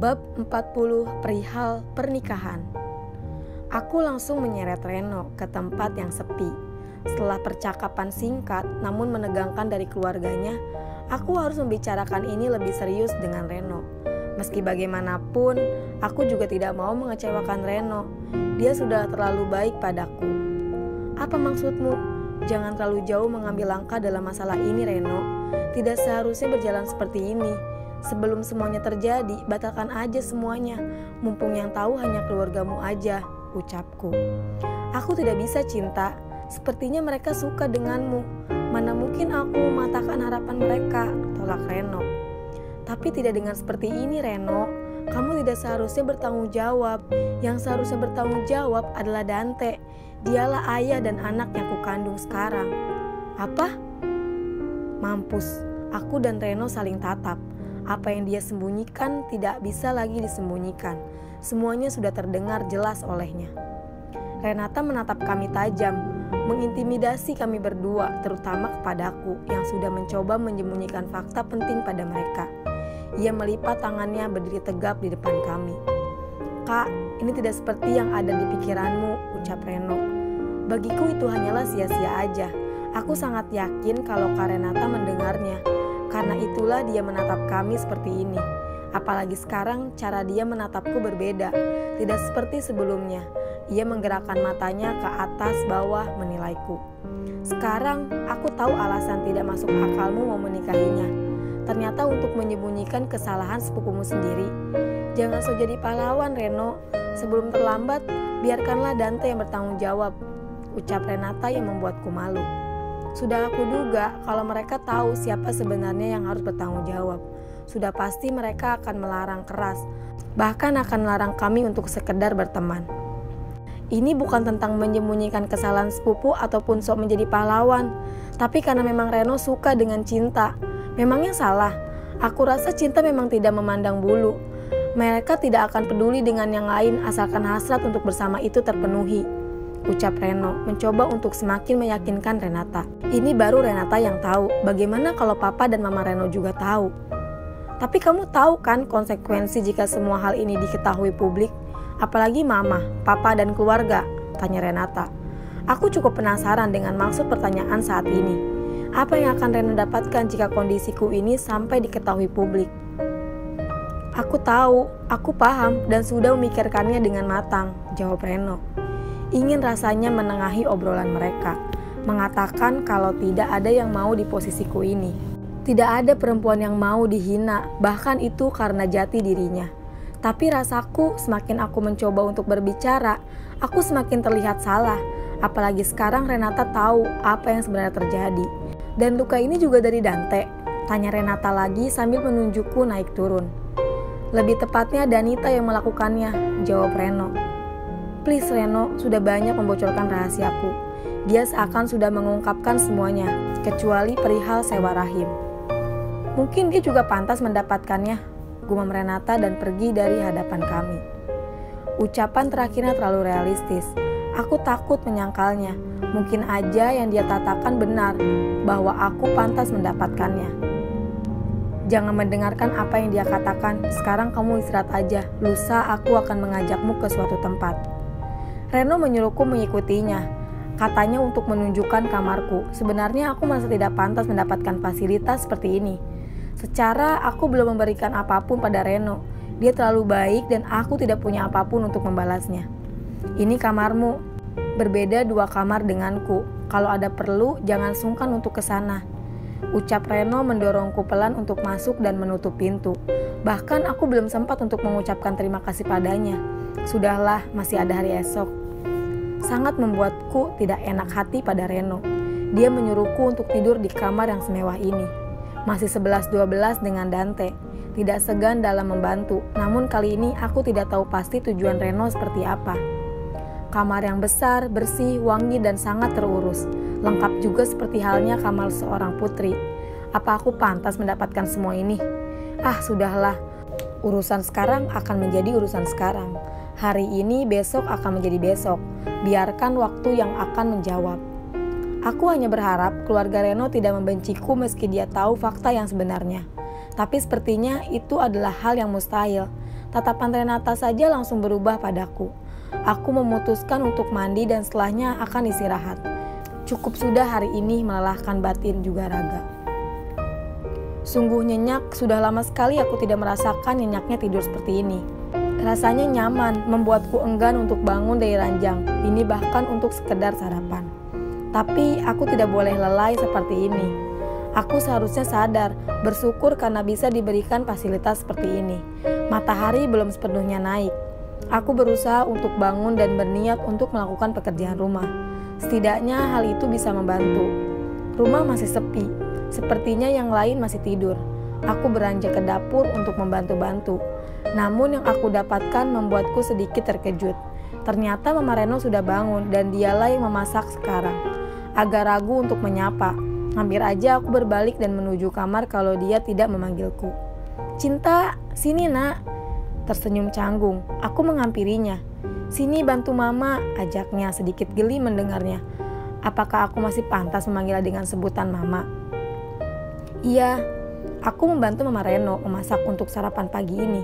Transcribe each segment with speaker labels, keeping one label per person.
Speaker 1: Bab 40 perihal pernikahan. Aku langsung menyeret Reno ke tempat yang sepi. Setelah percakapan singkat namun menegangkan dari keluarganya, aku harus membicarakan ini lebih serius dengan Reno. Meski bagaimanapun, aku juga tidak mau mengecewakan Reno. Dia sudah terlalu baik padaku. Apa maksudmu? Jangan terlalu jauh mengambil langkah dalam masalah ini, Reno. Tidak seharusnya berjalan seperti ini. Sebelum semuanya terjadi, batalkan aja semuanya. Mumpung yang tahu hanya keluargamu aja, ucapku. Aku tidak bisa cinta. Sepertinya mereka suka denganmu. Mana mungkin aku mematahkan harapan mereka, tolak Reno. Tapi tidak dengan seperti ini, Reno. Kamu tidak seharusnya bertanggung jawab. Yang seharusnya bertanggung jawab adalah Dante. Dialah ayah dan anak yang kukandung sekarang. Apa? Mampus. Aku dan Reno saling tatap. Apa yang dia sembunyikan tidak bisa lagi disembunyikan. Semuanya sudah terdengar jelas olehnya. Renata menatap kami tajam, mengintimidasi kami berdua, terutama kepadaku yang sudah mencoba menyembunyikan fakta penting pada mereka. Ia melipat tangannya berdiri tegap di depan kami. Kak, ini tidak seperti yang ada di pikiranmu, ucap Reno. Bagiku itu hanyalah sia-sia aja. Aku sangat yakin kalau Kak Renata mendengarnya. Karena itulah dia menatap kami seperti ini. Apalagi sekarang cara dia menatapku berbeda. Tidak seperti sebelumnya. Ia menggerakkan matanya ke atas bawah menilaiku. Sekarang aku tahu alasan tidak masuk akalmu mau menikahinya. Ternyata untuk menyembunyikan kesalahan sepupumu sendiri. Jangan so jadi pahlawan, Reno. Sebelum terlambat, biarkanlah Dante yang bertanggung jawab, ucap Renata yang membuatku malu. Sudah aku duga kalau mereka tahu siapa sebenarnya yang harus bertanggung jawab. Sudah pasti mereka akan melarang keras, bahkan akan melarang kami untuk sekedar berteman. Ini bukan tentang menyembunyikan kesalahan sepupu ataupun sok menjadi pahlawan, tapi karena memang Reno suka dengan cinta. Memangnya salah? Aku rasa cinta memang tidak memandang bulu. Mereka tidak akan peduli dengan yang lain asalkan hasrat untuk bersama itu terpenuhi, ucap Reno, mencoba untuk semakin meyakinkan Renata. Ini baru Renata yang tahu, bagaimana kalau papa dan mama Reno juga tahu. Tapi kamu tahu kan konsekuensi jika semua hal ini diketahui publik? Apalagi mama, papa dan keluarga, tanya Renata. Aku cukup penasaran dengan maksud pertanyaan saat ini. Apa yang akan Reno dapatkan jika kondisiku ini sampai diketahui publik? Aku tahu, aku paham dan sudah memikirkannya dengan matang, jawab Reno. Ingin rasanya menengahi obrolan mereka, mengatakan kalau tidak ada yang mau di posisiku ini. Tidak ada perempuan yang mau dihina, bahkan itu karena jati dirinya. Tapi rasaku semakin aku mencoba untuk berbicara, aku semakin terlihat salah. Apalagi sekarang Renata tahu apa yang sebenarnya terjadi. Dan luka ini juga dari Dante, tanya Renata lagi sambil menunjukku naik turun. Lebih tepatnya Danita yang melakukannya, jawab Reno. Please Reno, sudah banyak membocorkan rahasiaku. Dia seakan sudah mengungkapkan semuanya, kecuali perihal sewa rahim. Mungkin dia juga pantas mendapatkannya, gumam Renata dan pergi dari hadapan kami. Ucapan terakhirnya terlalu realistis. Aku takut menyangkalnya. Mungkin aja yang dia katakan benar, bahwa aku pantas mendapatkannya. Jangan mendengarkan apa yang dia katakan. Sekarang kamu istirahat aja. Lusa aku akan mengajakmu ke suatu tempat. Reno menyuruhku mengikutinya. Katanya untuk menunjukkan kamarku. Sebenarnya aku merasa tidak pantas mendapatkan fasilitas seperti ini. Secara aku belum memberikan apapun pada Reno. Dia terlalu baik dan aku tidak punya apapun untuk membalasnya. Ini kamarmu. Berbeda 2 kamar denganku. Kalau ada perlu, jangan sungkan untuk ke sana, ucap Reno mendorongku pelan untuk masuk dan menutup pintu. Bahkan aku belum sempat untuk mengucapkan terima kasih padanya. Sudahlah, masih ada hari esok. Sangat membuatku tidak enak hati pada Reno. Dia menyuruhku untuk tidur di kamar yang semewah ini. Masih 11-12 dengan Dante. Tidak segan dalam membantu. Namun kali ini aku tidak tahu pasti tujuan Reno seperti apa. Kamar yang besar, bersih, wangi dan sangat terurus. Lengkap juga seperti halnya kamar seorang putri. Apa aku pantas mendapatkan semua ini? Ah, sudahlah. Urusan sekarang akan menjadi urusan sekarang. Hari ini, besok akan menjadi besok. Biarkan waktu yang akan menjawab. Aku hanya berharap keluarga Reno tidak membenciku meski dia tahu fakta yang sebenarnya. Tapi sepertinya itu adalah hal yang mustahil. Tatapan Renata saja langsung berubah padaku. Aku memutuskan untuk mandi dan setelahnya akan istirahat. Cukup sudah hari ini melelahkan batin juga raga. Sungguh nyenyak, sudah lama sekali aku tidak merasakan nyenyaknya tidur seperti ini. Rasanya nyaman, membuatku enggan untuk bangun dari ranjang, ini bahkan untuk sekedar sarapan. Tapi aku tidak boleh lelai seperti ini. Aku seharusnya sadar, bersyukur karena bisa diberikan fasilitas seperti ini. Matahari belum sepenuhnya naik. Aku berusaha untuk bangun dan berniat untuk melakukan pekerjaan rumah. Setidaknya hal itu bisa membantu. Rumah masih sepi, sepertinya yang lain masih tidur. Aku beranjak ke dapur untuk membantu-bantu. Namun yang aku dapatkan membuatku sedikit terkejut. Ternyata Mama Reno sudah bangun dan dialah yang memasak sekarang. Agak ragu untuk menyapa. Hampir aja aku berbalik dan menuju kamar kalau dia tidak memanggilku. "Cinta, sini nak," tersenyum canggung. Aku menghampirinya. "Sini bantu mama," ajaknya, sedikit geli mendengarnya. Apakah aku masih pantas memanggilnya dengan sebutan mama? Iya, aku membantu Mama Reno memasak untuk sarapan pagi ini.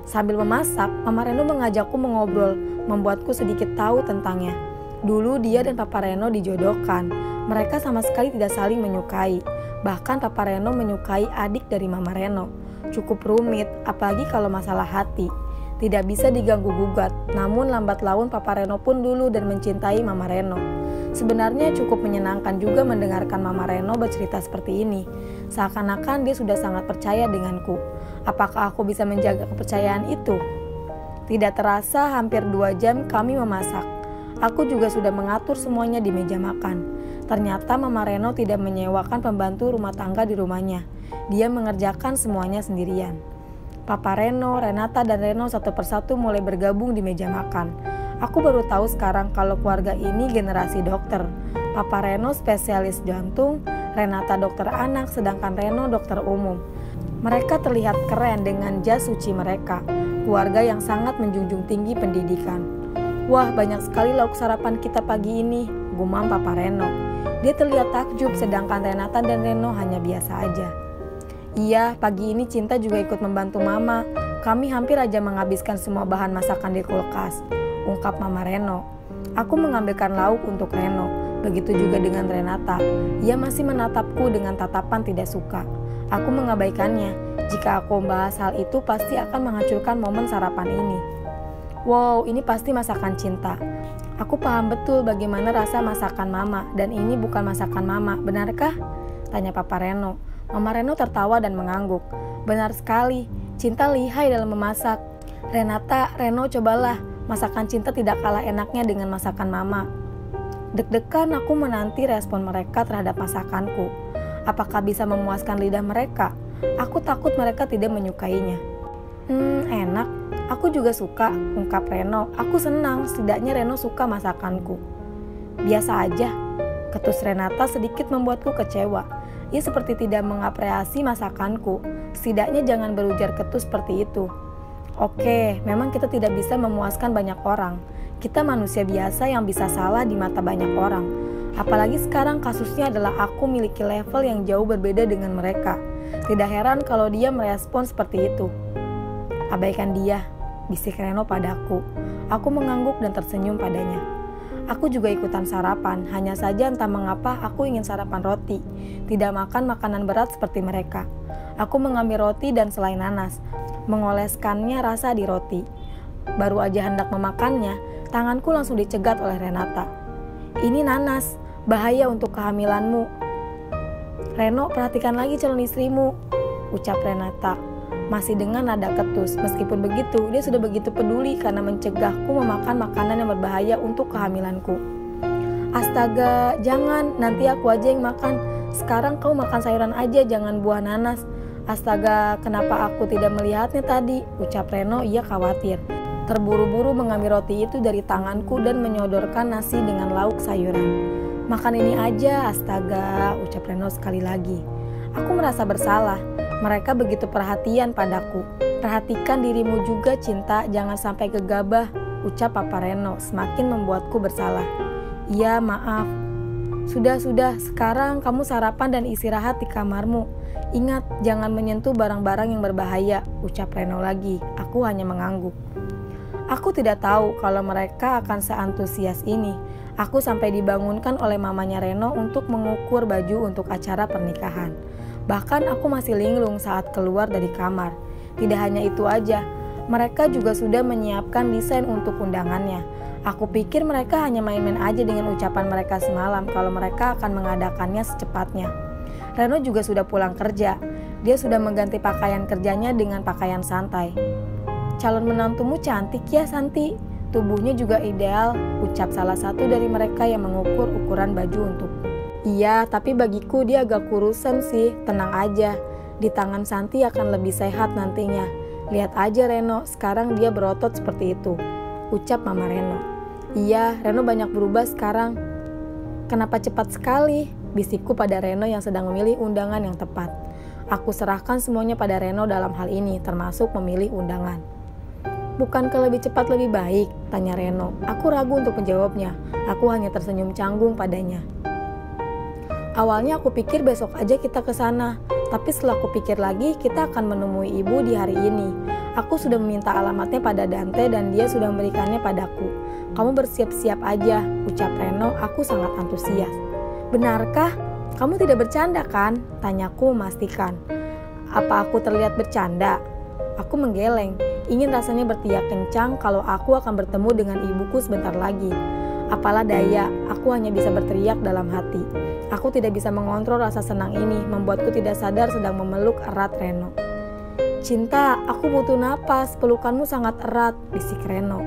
Speaker 1: Sambil memasak, Mama Reno mengajakku mengobrol, membuatku sedikit tahu tentangnya. Dulu dia dan Papa Reno dijodohkan. Mereka sama sekali tidak saling menyukai. Bahkan Papa Reno menyukai adik dari Mama Reno. Cukup rumit, apalagi kalau masalah hati. Tidak bisa diganggu-gugat, namun lambat laun Papa Reno pun dulu dan mencintai Mama Reno. Sebenarnya cukup menyenangkan juga mendengarkan Mama Reno bercerita seperti ini. Seakan-akan dia sudah sangat percaya denganku. Apakah aku bisa menjaga kepercayaan itu? Tidak terasa hampir 2 jam kami memasak. Aku juga sudah mengatur semuanya di meja makan. Ternyata Mama Reno tidak menyewakan pembantu rumah tangga di rumahnya. Dia mengerjakan semuanya sendirian. Papa Reno, Renata, dan Reno satu persatu mulai bergabung di meja makan. Aku baru tahu sekarang kalau keluarga ini generasi dokter. Papa Reno spesialis jantung, Renata dokter anak, sedangkan Reno dokter umum. Mereka terlihat keren dengan jas suci mereka. Keluarga yang sangat menjunjung tinggi pendidikan. "Wah, banyak sekali lauk sarapan kita pagi ini," gumam Papa Reno. Dia terlihat takjub, sedangkan Renata dan Reno hanya biasa aja. "Iya, pagi ini Cinta juga ikut membantu Mama. Kami hampir aja menghabiskan semua bahan masakan di kulkas," ungkap Mama Reno. Aku mengambilkan lauk untuk Reno. Begitu juga dengan Renata. Ia masih menatapku dengan tatapan tidak suka. Aku mengabaikannya. Jika aku membahas hal itu, pasti akan menghancurkan momen sarapan ini. Wow, ini pasti masakan Cinta. Aku paham betul bagaimana rasa masakan Mama, dan ini bukan masakan Mama, benarkah? Tanya Papa Reno. Mama Reno tertawa dan mengangguk. Benar sekali, Cinta lihai dalam memasak. Renata, Reno cobalah, masakan Cinta tidak kalah enaknya dengan masakan Mama. Deg-degan aku menanti respon mereka terhadap masakanku. Apakah bisa memuaskan lidah mereka? Aku takut mereka tidak menyukainya. Enak. Aku juga suka, ungkap Reno. Aku senang, setidaknya Reno suka masakanku. Biasa aja, ketus Renata sedikit membuatku kecewa. Ia seperti tidak mengapresiasi masakanku. Setidaknya jangan berujar ketus seperti itu. Oke, memang kita tidak bisa memuaskan banyak orang. Kita manusia biasa yang bisa salah di mata banyak orang. Apalagi sekarang kasusnya adalah aku miliki level yang jauh berbeda dengan mereka. Tidak heran kalau dia merespon seperti itu. Abaikan dia, bisik Reno padaku. Aku mengangguk dan tersenyum padanya. Aku juga ikutan sarapan, hanya saja entah mengapa aku ingin sarapan roti, tidak makan makanan berat seperti mereka. Aku mengambil roti dan selai nanas, mengoleskannya rasa di roti. Baru aja hendak memakannya, tanganku langsung dicegat oleh Renata. "Ini nanas, bahaya untuk kehamilanmu." "Reno, perhatikan lagi calon istrimu," ucap Renata. Masih dengan nada ketus. Meskipun begitu, dia sudah begitu peduli karena mencegahku memakan makanan yang berbahaya untuk kehamilanku. "Astaga, jangan, nanti aku aja yang makan. Sekarang kau makan sayuran aja, jangan buah nanas." "Astaga, kenapa aku tidak melihatnya tadi?" ucap Reno. Ia khawatir. Terburu-buru mengambil roti itu dari tanganku dan menyodorkan nasi dengan lauk sayuran. "Makan ini aja, astaga," ucap Reno sekali lagi. Aku merasa bersalah. Mereka begitu perhatian padaku. "Perhatikan dirimu juga, Cinta, jangan sampai gegabah," ucap Papa Reno, semakin membuatku bersalah. "Iya, maaf." Sudah, sekarang kamu sarapan dan istirahat di kamarmu. Ingat, jangan menyentuh barang-barang yang berbahaya, ucap Reno lagi. Aku hanya mengangguk. Aku tidak tahu kalau mereka akan seantusias ini. Aku sampai dibangunkan oleh mamanya Reno untuk mengukur baju untuk acara pernikahan. Bahkan aku masih linglung saat keluar dari kamar. Tidak hanya itu aja, mereka juga sudah menyiapkan desain untuk undangannya. Aku pikir mereka hanya main-main aja dengan ucapan mereka semalam kalau mereka akan mengadakannya secepatnya. Reno juga sudah pulang kerja. Dia sudah mengganti pakaian kerjanya dengan pakaian santai. Calon menantumu cantik ya, Santi. Tubuhnya juga ideal, ucap salah satu dari mereka yang mengukur ukuran baju untukku. Iya, tapi bagiku dia agak kurusan sih. Tenang aja, di tangan Santi akan lebih sehat nantinya. Lihat aja Reno, sekarang dia berotot seperti itu, ucap Mama Reno. Iya, Reno banyak berubah sekarang. Kenapa cepat sekali? Bisikku pada Reno yang sedang memilih undangan yang tepat. Aku serahkan semuanya pada Reno dalam hal ini, termasuk memilih undangan. Bukankah lebih cepat lebih baik? Tanya Reno. Aku ragu untuk menjawabnya. Aku hanya tersenyum canggung padanya. Awalnya aku pikir besok aja kita ke sana, tapi setelah aku pikir lagi, kita akan menemui ibu di hari ini. Aku sudah meminta alamatnya pada Dante dan dia sudah memberikannya padaku. Kamu bersiap-siap aja, ucap Reno. Aku sangat antusias. Benarkah? Kamu tidak bercanda kan? Tanyaku memastikan. Apa aku terlihat bercanda? Aku menggeleng. Ingin rasanya berteriak kencang kalau aku akan bertemu dengan ibuku sebentar lagi. Apalah daya, aku hanya bisa berteriak dalam hati. Aku tidak bisa mengontrol rasa senang ini, membuatku tidak sadar sedang memeluk erat Reno. Cinta, aku butuh napas, pelukanmu sangat erat, bisik Reno.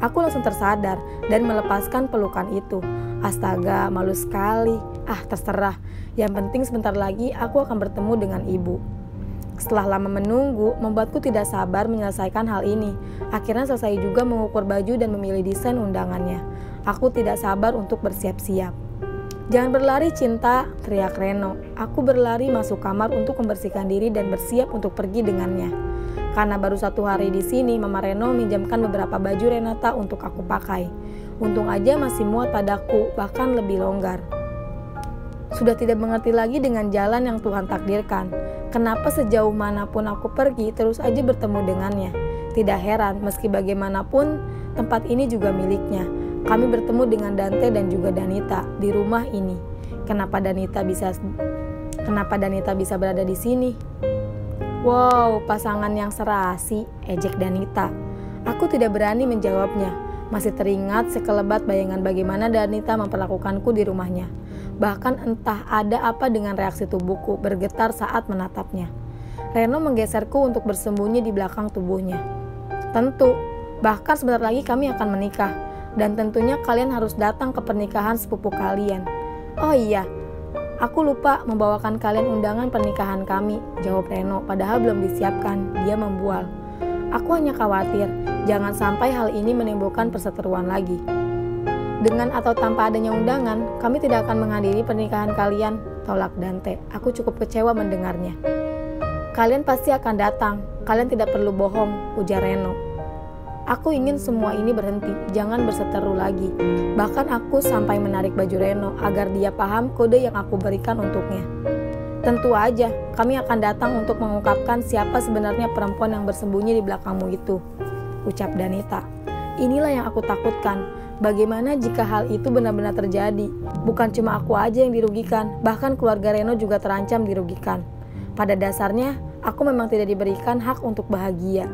Speaker 1: Aku langsung tersadar dan melepaskan pelukan itu. Astaga, malu sekali. Terserah. Yang penting sebentar lagi aku akan bertemu dengan ibu. Setelah lama menunggu, membuatku tidak sabar menyelesaikan hal ini. Akhirnya selesai juga mengukur baju dan memilih desain undangannya. Aku tidak sabar untuk bersiap-siap. Jangan berlari cinta, teriak Reno. Aku berlari masuk kamar untuk membersihkan diri dan bersiap untuk pergi dengannya. Karena baru 1 hari di sini, Mama Reno minjamkan beberapa baju Renata untuk aku pakai. Untung aja masih muat padaku, bahkan lebih longgar. Sudah tidak mengerti lagi dengan jalan yang Tuhan takdirkan. Kenapa sejauh manapun aku pergi, terus aja bertemu dengannya. Tidak heran, meski bagaimanapun, tempat ini juga miliknya. Kami bertemu dengan Dante dan juga Danita di rumah ini. Kenapa Danita bisa berada di sini? Wow, pasangan yang serasi, ejek Danita. Aku tidak berani menjawabnya. Masih teringat sekelebat bayangan bagaimana Danita memperlakukanku di rumahnya. Bahkan entah ada apa dengan reaksi tubuhku bergetar saat menatapnya. Reno menggeserku untuk bersembunyi di belakang tubuhnya. Tentu, bahkan sebentar lagi kami akan menikah. Dan tentunya kalian harus datang ke pernikahan sepupu kalian. Oh iya, aku lupa membawakan kalian undangan pernikahan kami, jawab Reno, padahal belum disiapkan. Dia membual. Aku hanya khawatir, jangan sampai hal ini menimbulkan perseteruan lagi. Dengan atau tanpa adanya undangan, kami tidak akan menghadiri pernikahan kalian, tolak Dante. Aku cukup kecewa mendengarnya. Kalian pasti akan datang, kalian tidak perlu bohong, ujar Reno. Aku ingin semua ini berhenti, jangan berseteru lagi. Bahkan aku sampai menarik baju Reno agar dia paham kode yang aku berikan untuknya. Tentu aja, kami akan datang untuk mengungkapkan siapa sebenarnya perempuan yang bersembunyi di belakangmu itu, ucap Danita. Inilah yang aku takutkan. Bagaimana jika hal itu benar-benar terjadi? Bukan cuma aku aja yang dirugikan, bahkan keluarga Reno juga terancam dirugikan. Pada dasarnya, aku memang tidak diberikan hak untuk bahagia.